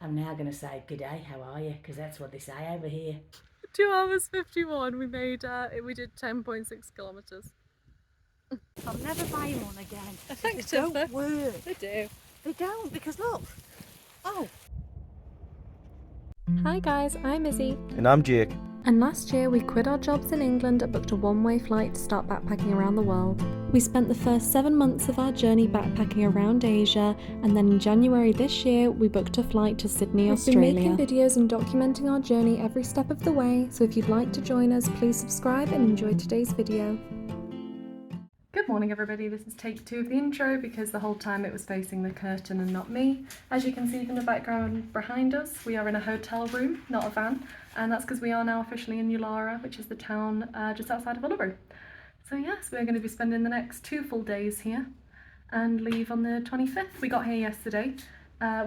I'm now going to say good day, how are you? Because that's what they say over here. 2 hours 51, we did 10.6 kilometres. I'll never buy one again. Effective. They don't work. They do. They don't, because look. Oh. Hi guys, I'm Izzy. And I'm Jake. And last year we quit our jobs in England and booked a one-way flight to start backpacking around the world. We spent the first 7 months of our journey backpacking around Asia, and then in January this year we booked a flight to Sydney, Australia. We've been making videos and documenting our journey every step of the way, so if you'd like to join us, please subscribe and enjoy today's video. Good morning everybody, this is take 2 of the intro because the whole time it was facing the curtain and not me. As you can see from the background behind us, we are in a hotel room, not a van, and that's because we are now officially in Uluru, which is the town just outside of Uluru. So yes, we're going to be spending the next 2 full days here and leave on the 25th. We got here yesterday,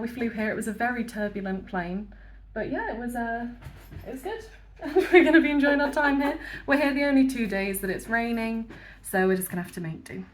we flew here, it was a very turbulent plane, but yeah, it was good. We're going to be enjoying our time here. We're here the only 2 days that it's raining, so we're just going to have to make do.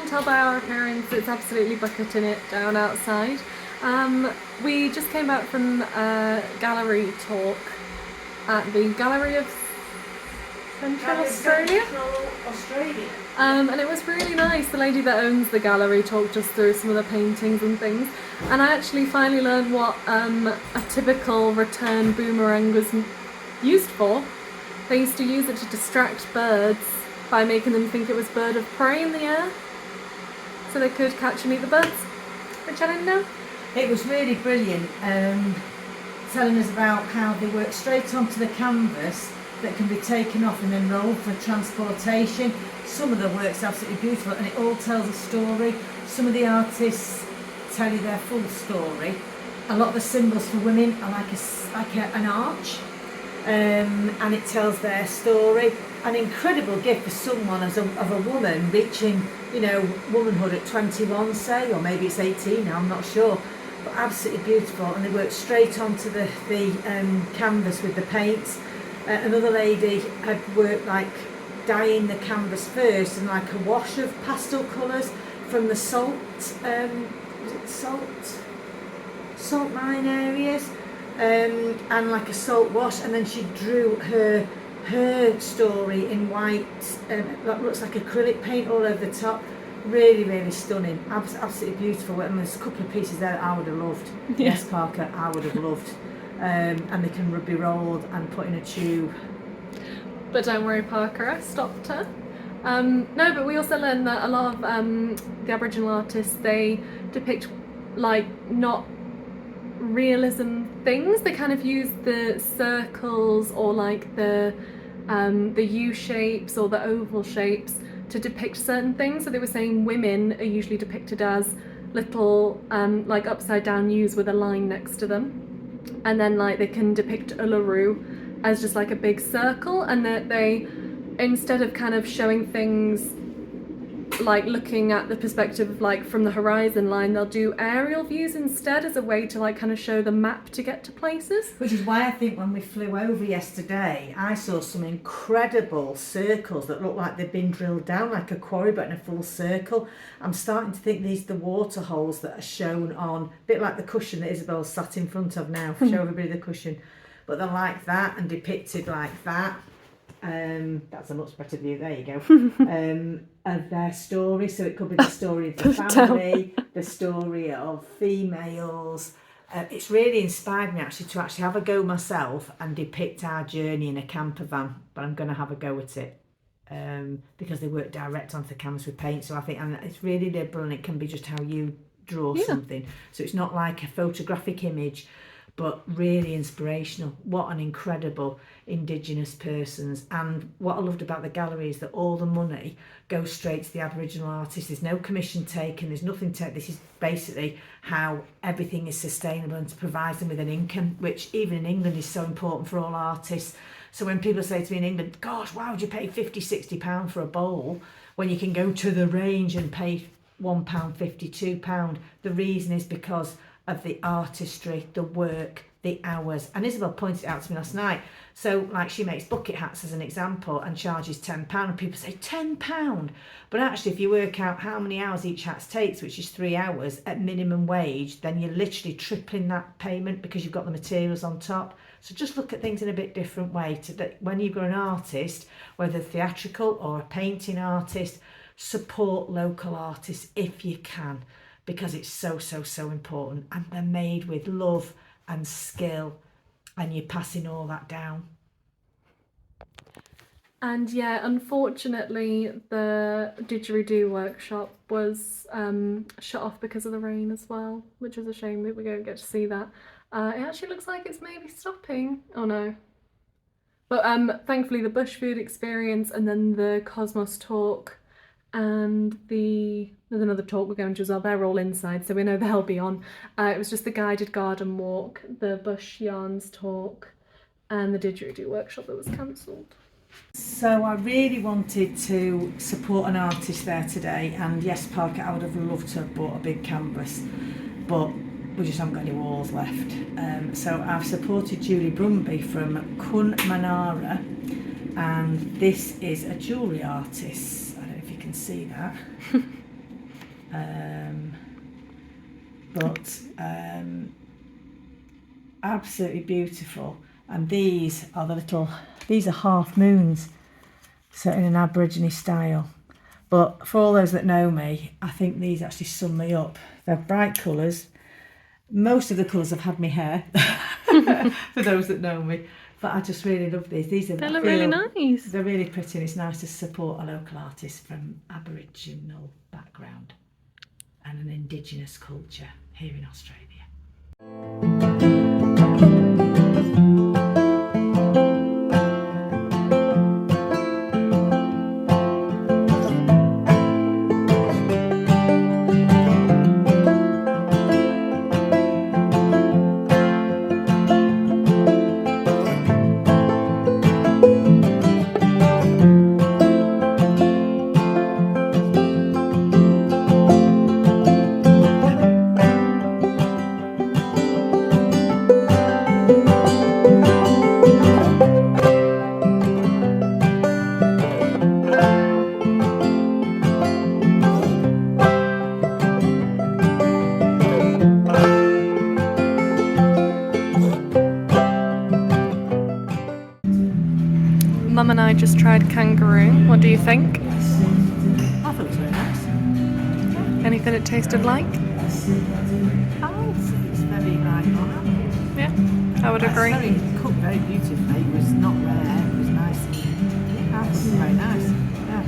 Tell by our appearance, it's absolutely bucketing it down outside. We just came back from a gallery talk at the Gallery of Central Australia. And it was really nice. The lady that owns the gallery talked us through some of the paintings and things, and I actually finally learned what a typical return boomerang was used for. They used to use it to distract birds by making them think it was bird of prey in the air, so they could catch and eat the birds, which I didn't know. It was really brilliant, telling us about how they work straight onto the canvas that can be taken off and then rolled for transportation. Some of the work's absolutely beautiful and it all tells a story. Some of the artists tell you their full story. A lot of the symbols for women are like an arch, and it tells their story. An incredible gift for someone of a woman reaching, you know, womanhood at 21, say, or maybe it's 18 now, I'm not sure. But absolutely beautiful, and they work straight onto the canvas with the paints. Another lady had worked like dyeing the canvas first, and like a wash of pastel colours from the salt mine areas, and like a salt wash, and then she drew her story in white, that looks like acrylic paint all over the top. really, really stunning, absolutely beautiful. And there's a couple of pieces there that I would have loved. Yeah. Yes, Parker, I would have loved. And they can be rolled and put in a tube. But don't worry, Parker, I stopped her. No, but we also learned that a lot of the Aboriginal artists, they depict like not realism things. They kind of use the circles or like the U shapes or the oval shapes to depict certain things. So they were saying women are usually depicted as little like upside down U's with a line next to them, and then like they can depict Uluru as just like a big circle, and that they, instead of kind of showing things like looking at the perspective of like from the horizon line, they'll do aerial views instead as a way to like kind of show the map to get to places. Which is why I think when we flew over yesterday, I saw some incredible circles that look like they've been drilled down like a quarry, but in a full circle. I'm starting to think these are the water holes that are shown on, a bit like the cushion that Isabel's sat in front of now. Show everybody the cushion. But they're like that and depicted like that. That's a much better view, there you go. Of their story, so it could be the story of the family, the story of females. It's really inspired me actually to actually have a go myself and depict our journey in a camper van, but I'm going to have a go at it because they work direct onto the canvas with paint, so I think, and it's really liberal and it can be just how you draw something, so it's not like a photographic image, but really inspirational. What an incredible Indigenous persons. And what I loved about the gallery is that all the money goes straight to the Aboriginal artists. There's no commission taken, there's nothing taken. This is basically how everything is sustainable and to provide them with an income, which even in England is so important for all artists. So when people say to me in England, gosh, why would you pay £50-60 for a bowl when you can go to the range and pay £1, £50, £2? The reason is because of the artistry, the work, the hours. And Isabel pointed it out to me last night. So like she makes bucket hats as an example and charges £10, and people say £10, but actually if you work out how many hours each hat takes, which is 3 hours at minimum wage, then you're literally tripling that payment because you've got the materials on top. So just look at things in a bit different way. To that, when you've got an artist, whether theatrical or a painting artist, support local artists if you can, because it's so important, and they're made with love and skill, and you're passing all that down. And yeah, unfortunately the didgeridoo workshop was shut off because of the rain as well, which is a shame that we don't get to see that. It actually looks like it's maybe stopping. Oh no. But thankfully the bush food experience, and then the Cosmos talk, and there's another talk we're going to as well, they're all inside, so we know they'll be on. It was just the guided garden walk, the bush yarns talk, and the didgeridoo workshop that was cancelled. So I really wanted to support an artist there today, and yes, Parker, I would have loved to have bought a big canvas, but we just haven't got any walls left. So I've supported Julie Brumby from Kun Manara, and this is a jewellery artist. Can see that. But absolutely beautiful. And these are half moons, so in an Aborigine style. But for all those that know me, I think these actually sum me up. They're bright colours. Most of the colours have had my hair, for those that know me. But I just really love these. They look really nice. They're really pretty, and it's nice to support a local artist from Aboriginal background and an Indigenous culture here in Australia. Mum and I just tried kangaroo. What do you think? I thought it was very nice. Anything it tasted like? I would say it's very like on. Yeah, I would agree. It's very cooked very beautifully. It was not rare. It was nice. Yeah, it was very nice. Yeah.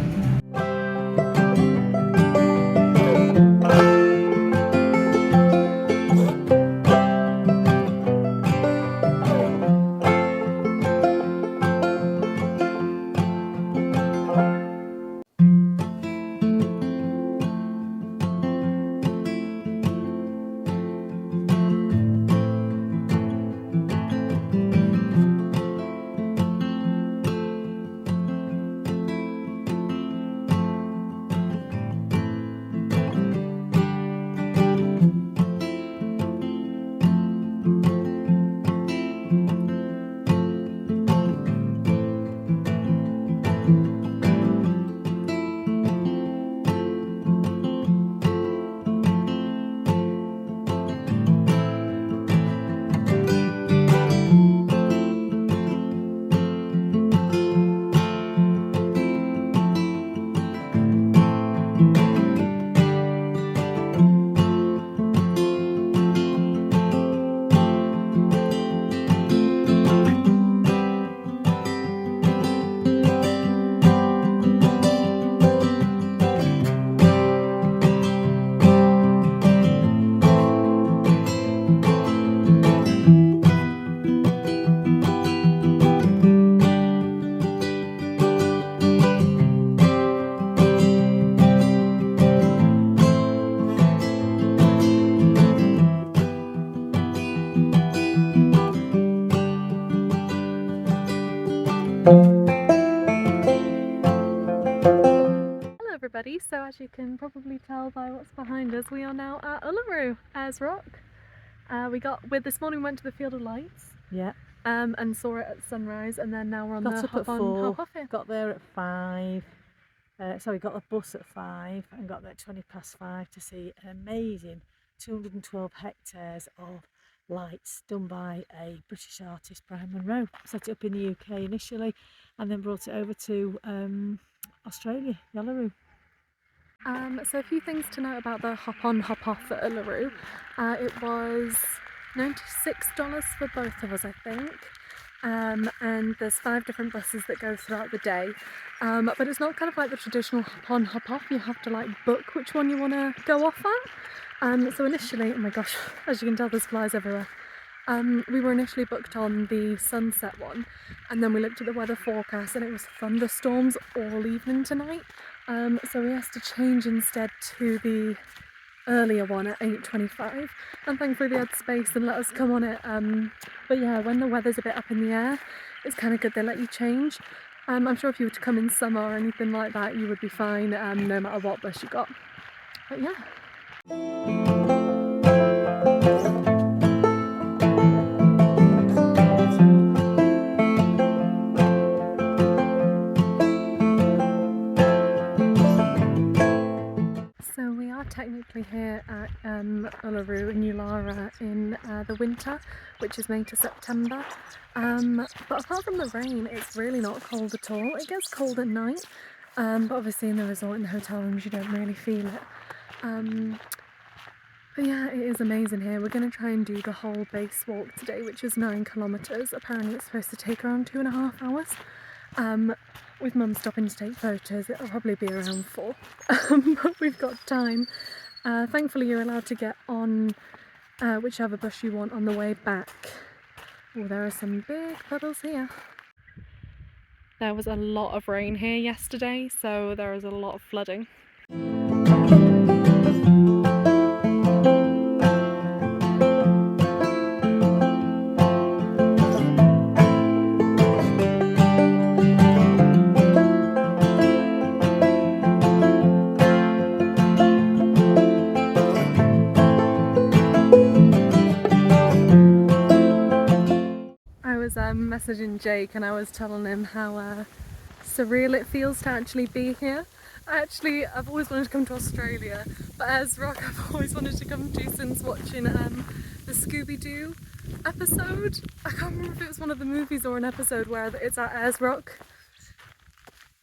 Hello everybody, so as you can probably tell by what's behind us, we are now at Uluru, Ayers Rock. This morning we went to the Field of Lights. Yeah. And saw it at sunrise, and then now we're on the hop on, hop off here. Got there at 5. Sorry, got the bus at 5 and got there at 5:20 to see an amazing 212 hectares of lights done by a British artist, Brian Monroe. Set it up in the UK initially and then brought it over to Australia, Uluru. So a few things to note about the hop on, hop off at Uluru. It was $96 for both of us, I think. And there's 5 different buses that go throughout the day. But it's not kind of like the traditional hop on, hop off. You have to like book which one you want to go off at. So initially, oh my gosh, as you can tell there's flies everywhere. We were initially booked on the sunset one, and then we looked at the weather forecast and it was thunderstorms all evening tonight. So we asked to change instead to the earlier one at 8:25, and thankfully they had space and let us come on it. But yeah, when the weather's a bit up in the air, it's kind of good they let you change. I'm sure if you were to come in summer or anything like that, you would be fine, no matter what bus you got. But yeah. So we are technically here at Uluru in Uluru in the winter, which is May to September. But apart from the rain, it's really not cold at all. It gets cold at night, but obviously in the resort and the hotel rooms you don't really feel it. But yeah, it is amazing here. We're going to try and do the whole base walk today, which is 9 kilometres. Apparently it's supposed to take around 2.5 hours. With Mum stopping to take photos, it'll probably be around 4. But we've got time. Thankfully you're allowed to get on whichever bus you want on the way back. Oh, there are some big puddles here. There was a lot of rain here yesterday, so there was a lot of flooding. Messaging Jake and I was telling him how surreal it feels to actually be here. I've always wanted to come to Australia, but Ayers Rock I've always wanted to come to since watching the Scooby-Doo episode. I can't remember if it was one of the movies or an episode where it's at Ayers Rock.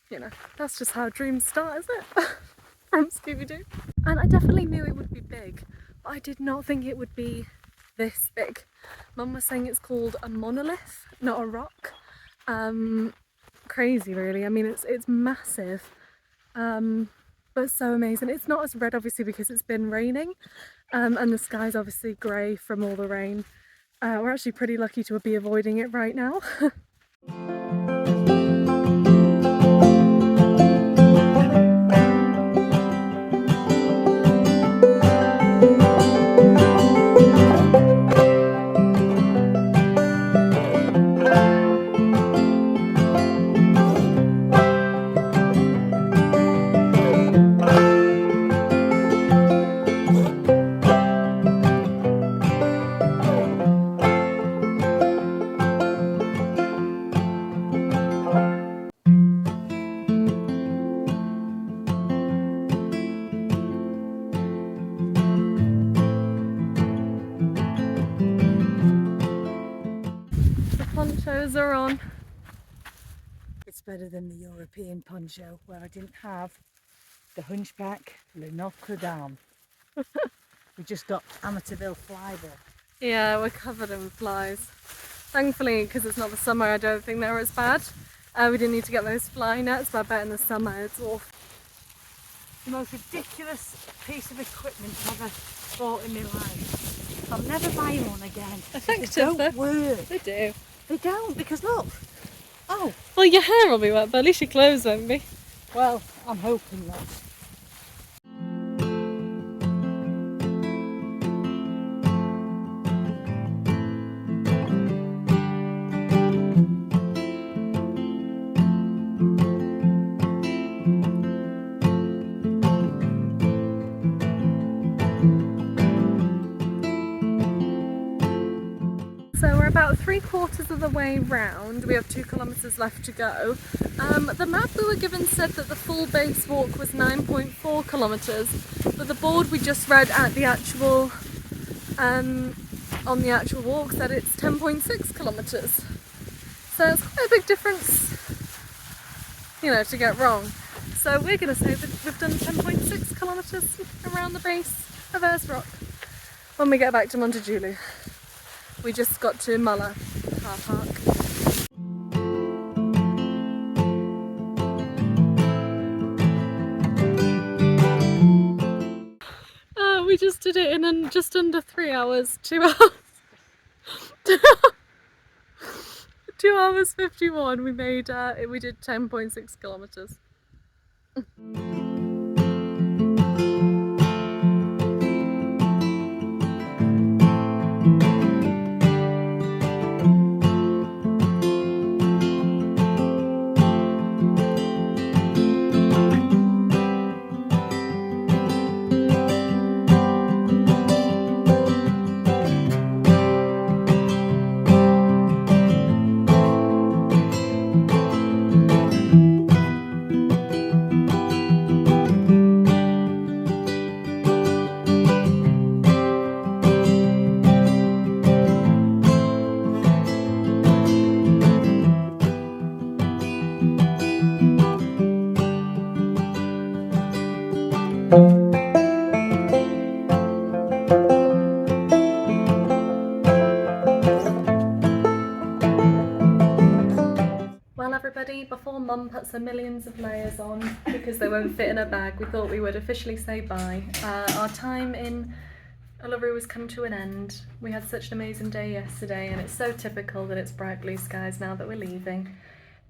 You know, that's just how dreams start, isn't it? From Scooby-Doo. And I definitely knew it would be big, but I did not think it would be this big. Mum was saying it's called a monolith, not a rock. Crazy really, I mean it's massive, but so amazing. It's not as red obviously because it's been raining, and the sky's obviously grey from all the rain. We're actually pretty lucky to be avoiding it right now. Ponchos are on. It's better than the European poncho where I didn't have the hunchback Le Notre Dame. We just got Amityville flybill. Yeah, we're covered in flies. Thankfully, because it's not the summer, I don't think they're as bad. We didn't need to get those fly nets, but I bet in the summer it's awful. The most ridiculous piece of equipment I've ever bought in my life. I'll never buy one again. They don't work. They do. They don't, because look. Oh. Well, your hair will be wet, but at least your clothes won't be. Well, I'm hoping that. So we're about 3/4 of the way round. We have 2 kilometres left to go. The map we were given said that the full base walk was 9.4 kilometres, but the board we just read at the actual on the actual walk said it's 10.6 kilometres. So it's quite a big difference, you know, to get wrong. So we're going to say that we've done 10.6 kilometres around the base of Ayers Rock when we get back to Montejulu. We just got to Mulla car park. We just did it in just under 3 hours, 2 hours. 2 hours 51. We made we did 10.6 kilometres. Well everybody, before Mum puts her millions of layers on because they won't fit in her bag, we thought we would officially say bye. Our time in Uluru has come to an end. We had such an amazing day yesterday and it's so typical that it's bright blue skies now that we're leaving.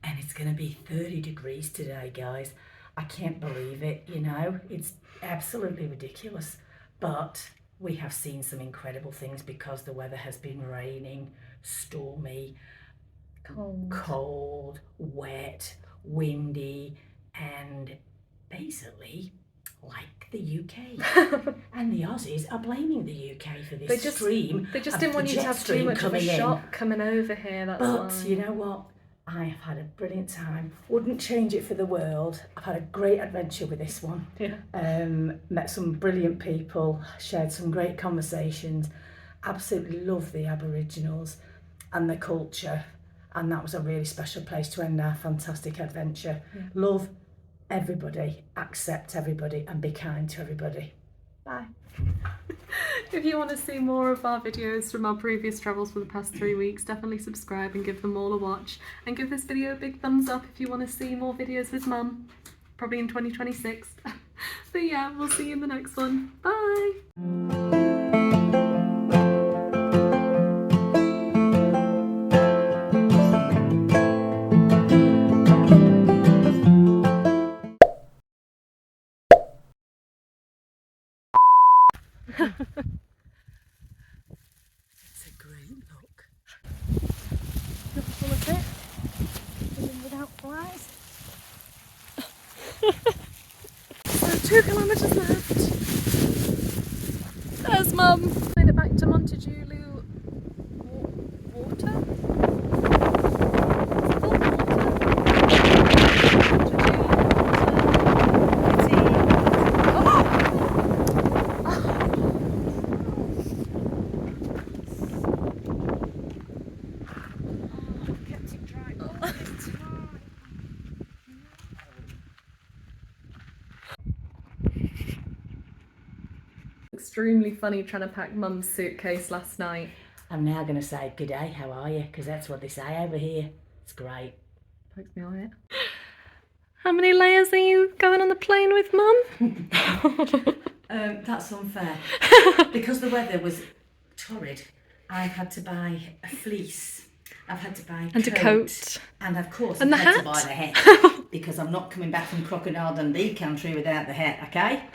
And it's going to be 30 degrees today, guys. I can't believe it, you know. It's absolutely ridiculous. But we have seen some incredible things because the weather has been raining, stormy, cold, wet, windy, and basically like the UK. And the Aussies are blaming the UK for this stream. They just didn't want you to have too much of a shock coming over here, that's why. But you know what? I have had a brilliant time. Wouldn't change it for the world. I've had a great adventure with this one. Yeah. Met some brilliant people, shared some great conversations. Absolutely love the Aboriginals and the culture. And that was a really special place to end our fantastic adventure. Yeah. Love everybody, accept everybody and be kind to everybody. Bye. If you want to see more of our videos from our previous travels for the past 3 weeks, definitely subscribe and give them all a watch. And give this video a big thumbs up if you want to see more videos with Mum, probably in 2026. But yeah, we'll see you in the next one. Bye! It's a great look. Not full of it. Even without flies. So 2 kilometres left. There's Mum. Made it back to Montejulu water. Extremely funny trying to pack Mum's suitcase last night. I'm now going to say, "G'day, how are you?" Because that's what they say over here. It's great. Pokes me on it. How many layers are you going on the plane with, Mum? That's unfair. Because the weather was torrid, I've had to buy a fleece. I've had to buy And a coat. And of course, And I've the had hat. to buy the hat. Because I'm not coming back from Crocodile Dundee country without the hat, okay?